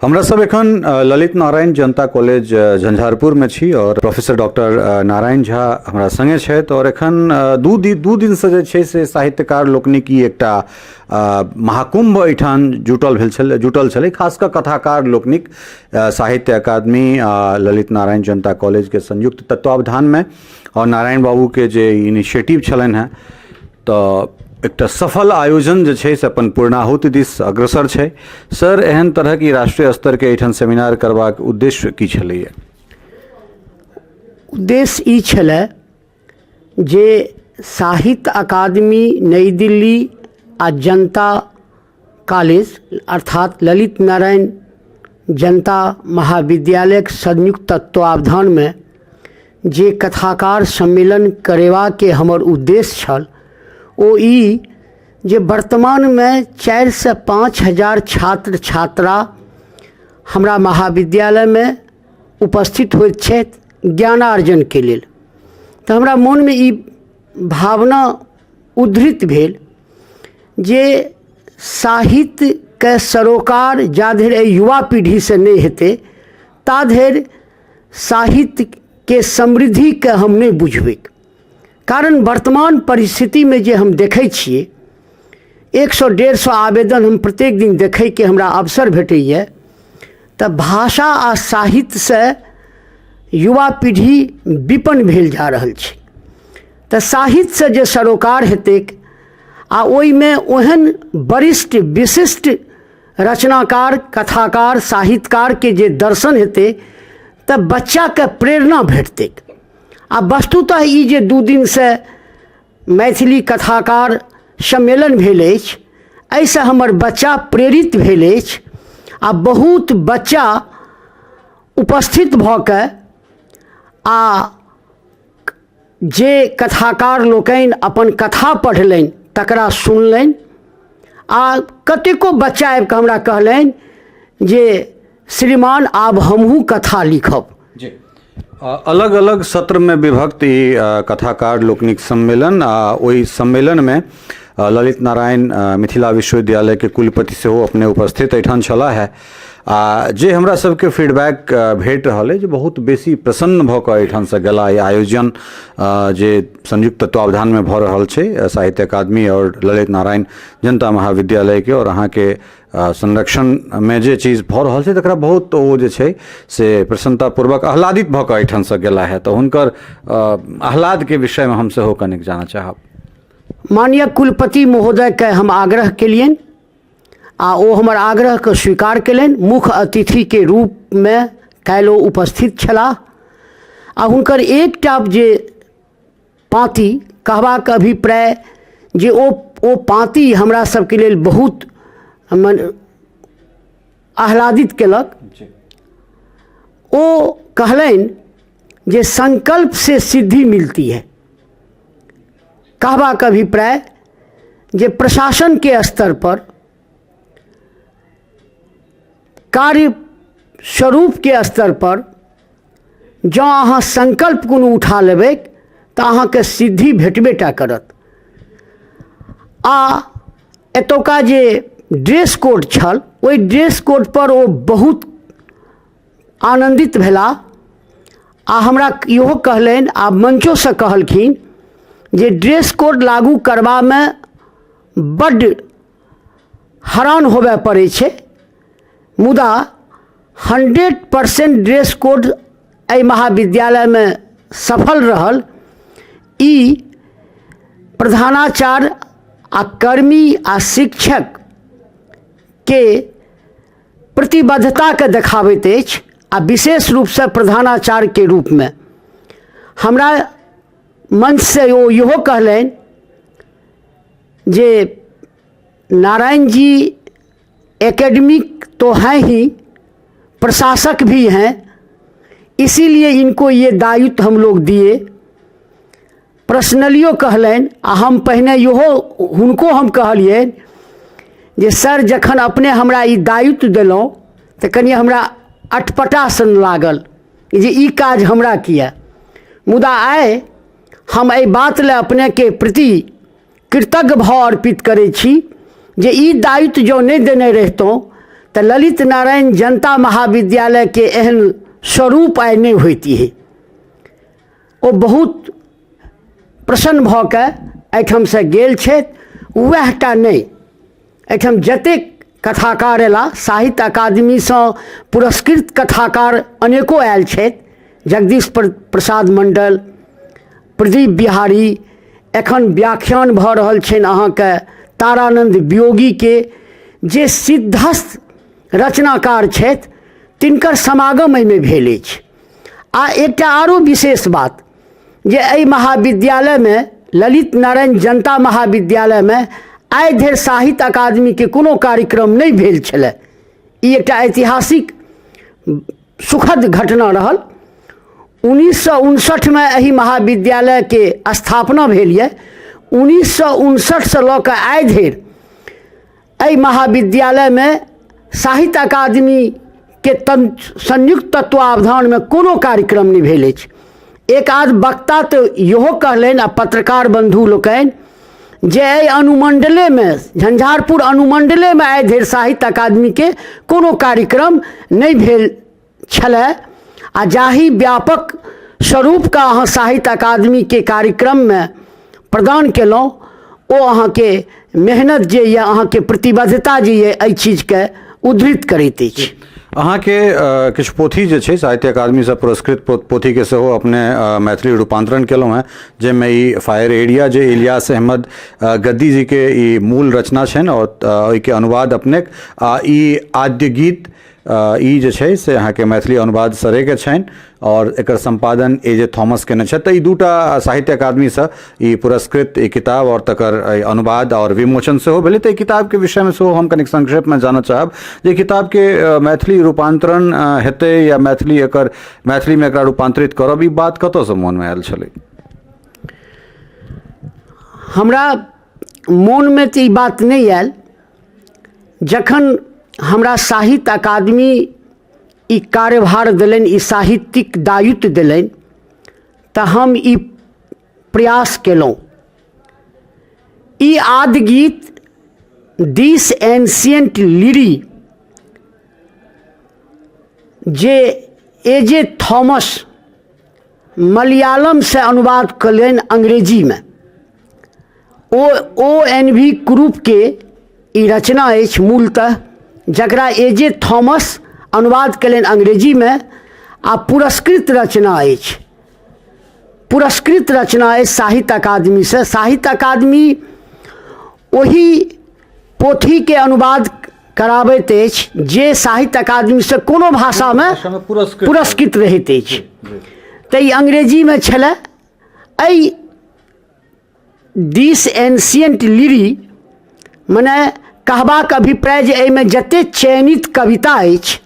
हमरा सब एखन ललित नारायण जनता कॉलेज झंझारपुर में छी और प्रोफेसर डॉक्टर नारायण झा हमरा संगे छथि और एखन दू दिन से जे छै से साहित्यकार लोकनिक ई एकटा महाकुंभ एठान जुटल छलै खासकर कथाकार लोकनिक साहित्य अकादमी ललित नारायण जनता कॉलेज के संयुक्त तत्वावधान में और नारायण बाबू के जे इनिशिएटिव छलनि हैं तो एकटा सफल आयोजन जे छै से अपन पूर्णाहुति दिस अग्रसर छै। सर एहन तरह की राष्ट्रीय स्तर के एठान सेमिनार करबाक उद्देश्य की छलैया? उद्देश्य ई छलै जे साहित्य अकादमी नई दिल्ली आ जनता कॉलेज अर्थात ललित नारायण जनता महाविद्यालय के संयुक्त तत्वावधान में जे कथाकार सम्मेलन करेवा के हमर उद्देश्य छल ओ ई जे वर्तमान में 4 से 5 हजार छात्र छात्रा हमरा महाविद्यालय में उपस्थित होइत छथि ज्ञानार्जन के लेल। तो हमरा मन में ई भावना उद्धृत भेल जे साहित्य के सरोकार जा धरि युवा पीढ़ी से नहीं हेतै ता धरि साहित्य के समृद्धि के हम नहीं बुझबै। कारण वर्तमान परिस्थिति में जे हम देखै छियै 100-150 आवेदन हम प्रत्येक दिन देखै के हमरा अवसर भेटैए तऽ भाषा आ साहित्य से युवा पीढ़ी विपन्न भेल जा रहल छै। तऽ साहित्य से जे सरोकार हेतै आ ओहिमे ओहन वरिष्ठ विशिष्ट रचनाकार कथाकार साहित्यकार के जे दर्शन हेतै तऽ बच्चा के प्रेरणा भेटतै। आ वस्तुतः ई जे 2 दिन से मैथिली कथाकार सम्मेलन भेल अछि एहिसँ हमर बच्चा प्रेरित भेल अछि आ बहुत बच्चा उपस्थित भऽ कऽ आ जे कथाकार लोकनि अपन कथा पढ़लनि तकरा सुनलनि आ कतेको बच्चा आबि कऽ हमरा कहलनि जे श्रीमान आब हमहूँ कथा लिखब। अलग अलग सत्र में विभक्त कथाकार लोकनिक सम्मेलन ओई सम्मेलन में ललित नारायण मिथिला विश्वविद्यालय के कुलपति से हो अपने उपस्थित एठान छला है जे हमरा सबके फीडबैक भेट रहल है जे बहुत बेसी प्रसन्न भऽ कऽ एठान से गेला। आयोजन जे संयुक्त तत्वावधान में भऽ रहल छै साहित्य अकादमी और ललित नारायण जनता महाविद्यालय के और अहाँ के संरक्षण में जे चीज भऽ रहल छै तकरा बहुत ओ जे छै से प्रसन्नतापूर्वक आह्लादित भऽ कऽ एठान से गेला है। तो हुनकर आह्लाद के विषय में हम सेहो कनिक जानऽ चाहब। माननीय कुलपति महोदय के हम आग्रह केलियनि आ ओ हमर आग्रह के स्वीकार केलनि। मुख्य अतिथि के रूप में काल्हि ओ उपस्थित छलाह आ हुनकर एकटा जे पाँति कहबाक अभिप्राय जे ओ पाँति हमरा सबके लेल बहुत आह्लादित केलक। ओ कहलनि जे संकल्प से सिद्धि मिलती है। कहबाक अभिप्राय जे प्रशासन के स्तर पर कार्य स्वरूप के स्तर पर जँ अहाँ संकल्प कोनो उठा लेबै तऽ अहाँके सिद्धि भेटबे टा करत। आ एतुका जे ड्रेस कोड छल ओहि ड्रेस कोड पर ओ बहुत आनंदित भेला आ हमरा इहो कहलनि आ मंचो से कहलखिन जे ड्रेस कोड लागू करबा में बड्ड हैरान होबे पड़ै छै मुदा 100% ड्रेस कोड एहि महाविद्यालय में सफल रहल। ई प्रधानाचार्य आ कर्मी आ शिक्षक के प्रतिबद्धता के देखाबैत अछि आ विशेष रूप से प्रधानाचार्य के रूप में हमरा मंच से ओ इहो कहलनि जे नारायण जी एकेडमिक तो हैं ही प्रशासक भी हैं, इसीलिए इनको ये दायित्व हम लोग दिए। पर्सनलियो कहलनि आ हम पहिने इहो हुनको हम कहलिए जे सर जखन अपने हमरा ई दायित्व देलहुँ तऽ कनि हमरा अटपटा सन लागल जे ई काज हमरा किया। मुदा आइ हम एहि बात ले अपने के प्रति कृतज्ञ भाव अर्पित करै छी जे ई दायित्व जो नहीं देने रहितहुँ तो ललित नारायण जनता महाविद्यालय के एहन स्वरूप आइ नहीं होती है। वो बहुत प्रसन्न भ के एहिठाम से गेल छथि। वएहटा नहीं, एहिठाम जतेक कथाकार एला, साहित्य अकादमी से पुरस्कृत कथाकार अनेको आयल छथि। जगदीश प्रसाद मंडल, प्रदीप बिहारी, एखन व्याख्यान भ रहल छनि अहाँके तारानंद वियोगी के, जे सिद्धस्थ रचनाकार छथि, तिनकर समागम एहिमे भेल अछि। आ एकटा आरो विशेष बात जे एहि महाविद्यालय में, ललित नारायण जनता महाविद्यालय में आइ धरि साहित्य अकादमी के कोनो कार्यक्रम नहीं भेल छलै। ई एकटा ऐतिहासिक सुखद घटना रहल। 1959 में एहि महाविद्यालय के स्थापना भेल यऽ। 1959 से लऽ कऽ आइ धरि एहि महाविद्यालय में साहित्य अकादमी के संयुक्त तत्वावधान में कोनो कार्यक्रम नहीं भेल अछि। एक आध वक्ता तो इहो कहलनि, आ पत्रकार बंधु लोकनि, जे एहि अनुमंडले में, झंझारपुर अनुमंडले में आइ धरि साहित्य अकादमी के कोनो कार्यक्रम नहीं भेल छलै। आ जाहि व्यापक स्वरूप का अहाँ साहित्य अकादमी के कार्यक्रम में प्रदान केलहुँ, ओ अहाँ के मेहनत जे ये, अहाँ के प्रतिबद्धता जे ये, एहि चीज के उद्धृत करैत अछि। अहाँ के किछु पोथी जे छै साहित्य अकादमी से पुरस्कृत पोथी के सेहो अपने मैथिली रूपांतरण केलहुँ हैं, जाहिमे ई फायर एरिया जे इलियास अहमद गद्दी जी के ई मूल रचना छनि, और ओहिके अनुवाद अपनेक, आ ई आद्य गीत ई जे छै से अहाँके मैथिली अनुवाद सरे के छनि, और एकर संपादन ए.जे. थॉमस केने छथि। तऽ ई दूटा साहित्य अकादमी से ई पुरस्कृत ई किताब और तकर अनुवाद और विमोचन सेहो भेलै। तऽ ई किताब के विषय में सेहो हम कनिक संक्षेप में जानऽ चाहब जे किताब के मैथिली रूपांतरण हेतै, या मैथिली में एकरा रूपांतरित करब, ई बात कतऽ से मन में आयल छलै? हमरा मोन में तऽ ई बात नहीं आयल। जखन हमरा साहित्य अकादमी ई कार्यभार दिलनि, ई साहित्यिक दायित्व दिलनि, तऽ हम ई प्रयास केलहुँ। ई आद्य गीत, दिस एंशिएंट लिरी, जे ए.जे. थॉमस मलयालम से अनुवाद कयलनि अंग्रेजी में, O.N.V. क्रूप के ई रचना अछि मूलतः, जकरा ए.जे. थॉमस अनुवाद कयलनि अंग्रेजी में, आ पुरस्कृत रचना अछि। पुरस्कृत रचना अछि साहित्य अकादमी से। साहित्य अकादमी वही पोथी के अनुवाद कराबैत अछि जे साहित्य अकादमी से कोनो भाषा में पुरस्कृत रहैत अछि। तऽ ई अंग्रेजी में छलै। एहि दिस एंशिएंट लिरी मने कहबाक अभिप्राय जे एहिमे जते चयनित कविता अछि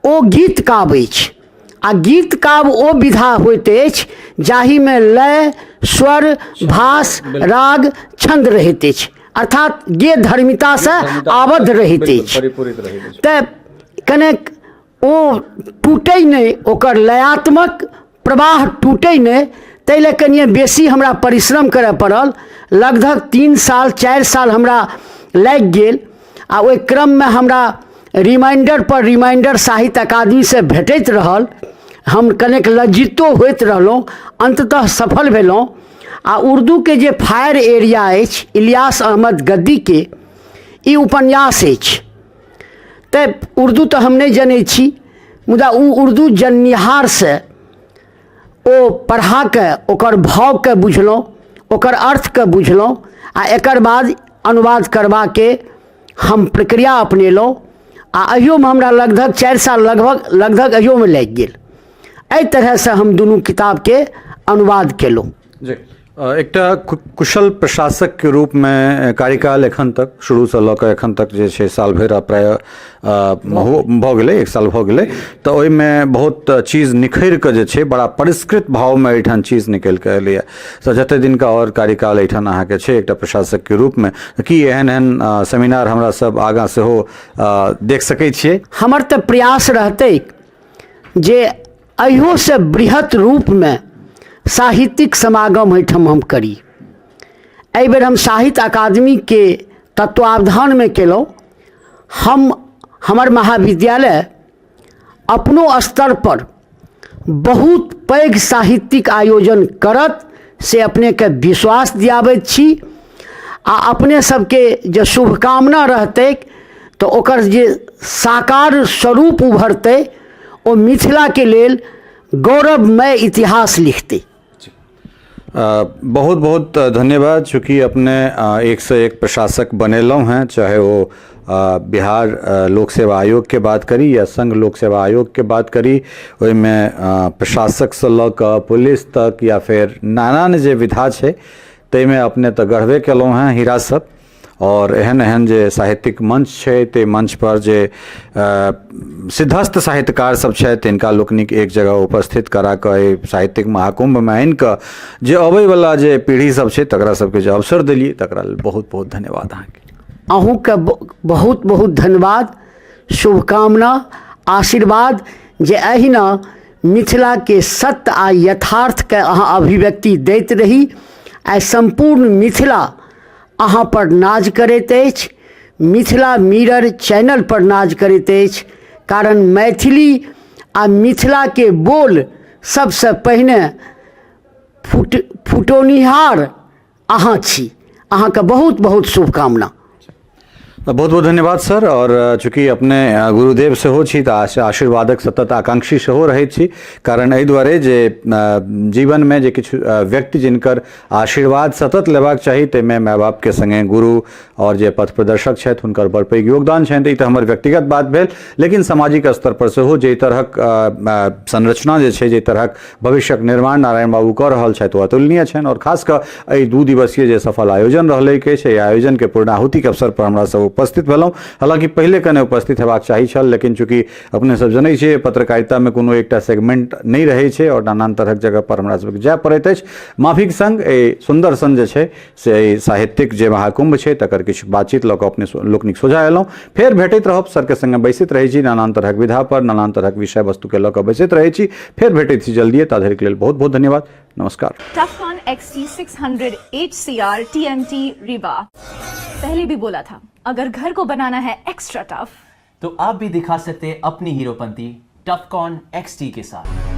ओ गीत काव्य अछि। आ गीत काव्य ओ विधा होइत अछि जाहि में लय, स्वर, भास, राग, छंद रहैत अछि, अर्थात गे धर्मिता से आबद्ध रहैत अछि। तऽ कनेक ओ टूटै नहि, ओकर लयात्मक प्रवाह टूटै नहि, ताहि लए कनिए बेसी हमरा परिश्रम करय पड़ल। लगभग 3 साल 4 साल हमरा लागि गेल। आ ओहि क्रम में हमरा रिमाइंडर पर रिमाइंडर साहित्य अकादमी से भेटैत रहल। हम कनेक लज्जितो होइत रहलहुँ, अंततः सफल भेलहुँ। आ उर्दू के जे फायर एरिया अछि इलियास अहमद गद्दी के, ई उपन्यास अछि। तऽ उर्दू तऽ हम नहीं जनै छी, मुदा उर्दू जननिहार से ओ पढ़ा के ओकर भाव के बुझलहुँ, ओकर अर्थ के बुझलहुँ, आ एकर बाद अनुवाद करबा के हम प्रक्रिया अपनेलहुँ। आ अहियो में हमरा लगभग 4 साल लगभग अहियो में लागि गेल। एहि तरह से हम दुनू किताब के अनुवाद केलहुँ। जी, एकटा कुशल प्रशासक के रूप में कार्यकाल एखन तक, शुरू से लऽ कऽ एखन तक जे छै साल भरि प्राय भऽ गेलै, 1 साल भऽ गेलै। तऽ ओहिमे बहुत चीज निखरि कऽ जे छै बड़ा परिष्कृत भाव में एहिठाम चीज निकलि कऽ एलैए। तऽ जते दिन का और कार्यकाल एहिठाम अहाँके छै एकटा प्रशासक के रूप में, की एहन सेमिनार हमरा सब आगाँ सेहो देख सकै छियै? हमर तऽ प्रयास रहतै जे अहियो से बृहत रूप में साहित्यिक समागम एहिठाम हम करी। एहि बेर हम साहित्य अकादमी के तत्वावधान में केलहुँ। हम हमार महाविद्यालय अपनो स्तर पर बहुत पैघ साहित्यिक आयोजन करत से अपने के विश्वास दियाबैत छी आ अपने सबके जे शुभकामना रहतै तो ओकर जे साकार स्वरूप उभरतै ओ मिथिला के लेल गौरवमय इतिहास लिखतै। बहुत बहुत धन्यवाद। चूँकि अपने एक से एक प्रशासक बनेलहुँ हैं, चाहे वो बिहार लोक सेवा आयोग के बात करी या संघ लोक सेवा आयोग के बात करी, ओहिमे प्रशासक से लऽ कऽ पुलिस तक या फिर नाना जे विधा छै ताहिमे अपने तऽ गढ़बे केलहुँ हैं हीरा सब। और एहन एहन जे साहित्यिक मंच छै ते मंच पर जे सिद्धस्थ साहित्यकार सब छै तिनका लोकनिक एक जगह उपस्थित करा कऽ साहित्यिक महाकुंभ में आनि कऽ जे अबै वाला जे पीढ़ी सब छै तकरा सबके जे अवसर देलिए तकरा लेल बहुत बहुत धन्यवाद अहाँके। अहूँके बहुत बहुत धन्यवाद, शुभकामना, आशीर्वाद जे अहिना मिथिला के सत्य आ यथार्थ के अहाँ अभिव्यक्ति दैत रही। आइ संपूर्ण मिथिला अहाँ पर नाज करैत अछि, मिथिला मिरर चैनल पर नाज करैत अछि, कारण मैथिली आ मिथिला के बोल सबसे पहिने फुटौनिहार अहाँ छी। अहाँ के बहुत बहुत शुभकामना। बहुत बहुत धन्यवाद सर। और चूँकि अपने गुरुदेव सेहो छी तऽ आशीर्वादक सतत आकांक्षी सेहो रहैत छी, कारण एहि दुआरे जे जीवन में जे किछु व्यक्ति जिनकर आशीर्वाद सतत लेबाक चाही ताहिमे माय बाप के संगे गुरु और जे पथ प्रदर्शक छथि हुनकर बड़ पैघ योगदान छनि। तऽ हमर व्यक्तिगत बात भेल, लेकिन सामाजिक स्तर पर सेहो जे तरहक संरचना जे छै, जे तरहक भविष्यक निर्माण नारायण बाबू कऽ रहल छथि ओ अतुलनीय छनि। और खास कऽ एहि 2 दिवसीय जे सफल आयोजन रहलै के छै, आयोजन के पूर्णाहुति के अवसर पर हमरा सब उपस्थित भेलहुँ। हालांकि पहले कने उपस्थित हेबाक चाही छल, लेकिन चूँकि अपने सब जनै छियै पत्रकारिता में कोनो एकटा सेगमेंट नहीं रहै छै और नानान तरहक जगह पर हमरा सबके जाय पड़ैत अछि। माफीक संग ए सुंदर सन जे छै से साहित्यिक जे महाकुंभ छै तकर किछु बातचीत लऽ कऽ अपने लोकनिक सोझा एलहुँ। फेर भेटैत रहब, सर के संगे बैसैत रहै छी, नानान तरहक विधा पर नानान तरहक विषय वस्तु के लऽ कऽ बैसैत रहै छी। फेर भेटैत छी जल्दिए, ता धरि के लेल बहुत बहुत धन्यवाद, नमस्कार। टफकॉन XT 600 HCR TNT रीवा। पहले भी बोला था, अगर घर को बनाना है एक्स्ट्रा टफ तो आप भी दिखा सकते हैं अपनी हीरोपंती टफकॉन XT के साथ।